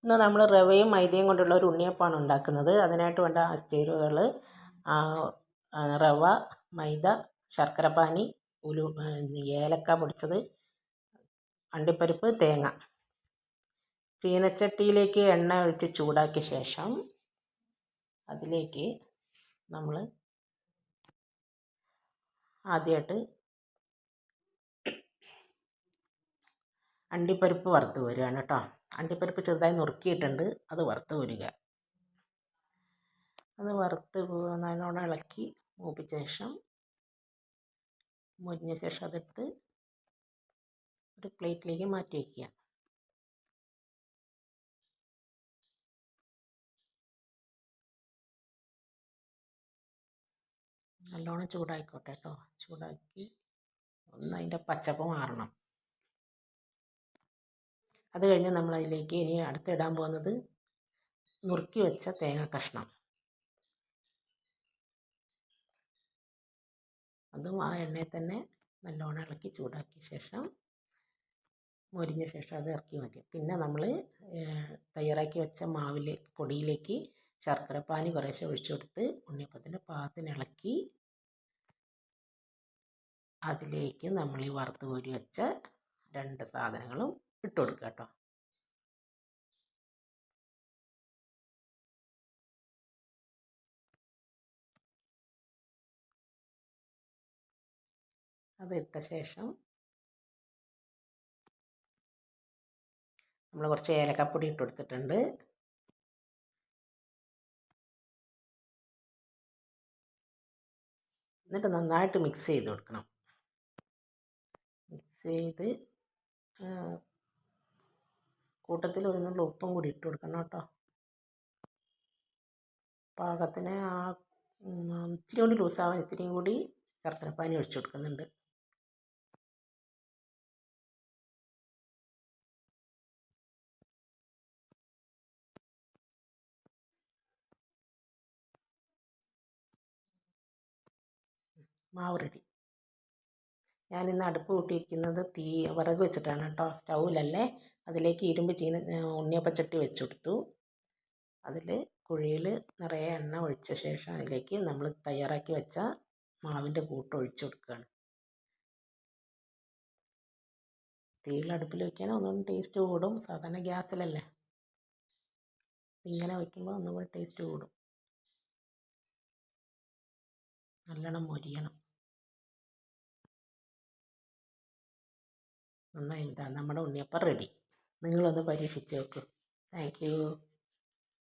ഇന്ന് നമ്മൾ റവയും മൈദയും കൊണ്ടുള്ള ഒരു ഉണ്ണിയപ്പമാണ് ഉണ്ടാക്കുന്നത്. അതിനായിട്ട് വേണ്ട ചേരുവകൾ റവ, മൈദ, ശർക്കരപ്പാനി, ഏലക്ക പൊടിച്ചത്, അണ്ടിപ്പരിപ്പ്, തേങ്ങ. ചീനച്ചട്ടിയിലേക്ക് എണ്ണ ഒഴിച്ച് ചൂടാക്കിയ ശേഷം അതിലേക്ക് നമ്മൾ ആദ്യമായിട്ട് അണ്ടിപ്പരിപ്പ് വറുത്ത് കോരുകയാണ് കേട്ടോ. അണ്ടിപ്പരിപ്പ് ചെറുതായി നുറുക്കിയിട്ടുണ്ട്, അത് വറുത്ത് കോരുക. അത് വറുത്ത് നല്ലോണം ഇളക്കി മൂപ്പിച്ച ശേഷം മൊരിഞ്ഞ ശേഷം അതെടുത്ത് ഒരു പ്ലേറ്റിലേക്ക് മാറ്റി വയ്ക്കുക. നല്ലോണം ചൂടായിക്കോട്ടെ കേട്ടോ. ചൂടാക്കി ഒന്ന് അതിൻ്റെ പച്ചപ്പ് മാറണം. അത് കഴിഞ്ഞ് നമ്മളതിലേക്ക് ഇനി അടുത്തിടാൻ പോകുന്നത് നുറുക്കി വെച്ച തേങ്ങ കഷ്ണം. അതും ആ എണ്ണയിൽ തന്നെ നല്ലോണം ഇളക്കി ചൂടാക്കിയ ശേഷം മൊരിഞ്ഞ ശേഷം അത് ഇറക്കി വയ്ക്കും. പിന്നെ നമ്മൾ തയ്യാറാക്കി വെച്ച പൊടിയിലേക്ക് ശർക്കരപ്പാനി കുറേശ്ശെ ഒഴിച്ചു കൊടുത്ത് ഉണ്ണിയപ്പത്തിൻ്റെ പാകത്തിന് ഇളക്കി അതിലേക്ക് നമ്മൾ ഈ വറുത്ത് കോരി വെച്ച രണ്ട് സാധനങ്ങളും ഇട്ട് കൊടുക്കുക കേട്ടോ. അത് ഇട്ട ശേഷം നമ്മൾ കുറച്ച് ഏലക്കപ്പൊടി ഇട്ട് കൊടുത്തിട്ടുണ്ട്. എന്നിട്ട് നന്നായിട്ട് മിക്സ് ചെയ്ത് കൊടുക്കണം. മിക്സ് ചെയ്ത് കൂട്ടത്തിൽ ഒരു നുള്ളു ഉപ്പും കൂടി ഇട്ട് കൊടുക്കണം കേട്ടോ. പാകത്തിന് ഇച്ചിരി കൂടി ലൂസാവാൻ ഇത്തിരിയും കൂടി ശർക്കരപ്പാനി ഒഴിച്ചു കൊടുക്കുന്നുണ്ട്. മാവ് റെഡി. ഞാനിന്ന് അടുപ്പ് കൂട്ടിയിരിക്കുന്നത് വിറക് വെച്ചിട്ടാണ് കേട്ടോ, സ്റ്റൗവിലല്ലേ. അതിലേക്ക് ഇരുമ്പ് ഉണ്ണിയപ്പച്ചട്ടി വെച്ച് കൊടുത്തു. അതിൽ കുഴിയിൽ നിറയെ എണ്ണ ഒഴിച്ച ശേഷം അതിലേക്ക് നമ്മൾ തയ്യാറാക്കി വെച്ച മാവിൻ്റെ കൂട്ട് ഒഴിച്ചു കൊടുക്കുകയാണ്. തീയുള്ള അടുപ്പിൽ വയ്ക്കാൻ ഒന്നുകൂടി ടേസ്റ്റ് കൂടും. സാധാരണ ഗ്യാസിലല്ലേ, ഇങ്ങനെ വയ്ക്കുമ്പോൾ ഒന്നും കൂടി ടേസ്റ്റ് കൂടും. നല്ലോണം മൊരിയണം. നന്നായി. നമ്മുടെ ഉണ്ണിയപ്പം റെഡി. നിങ്ങളൊന്ന് പരീക്ഷിച്ച് നോക്കൂ. Thank you.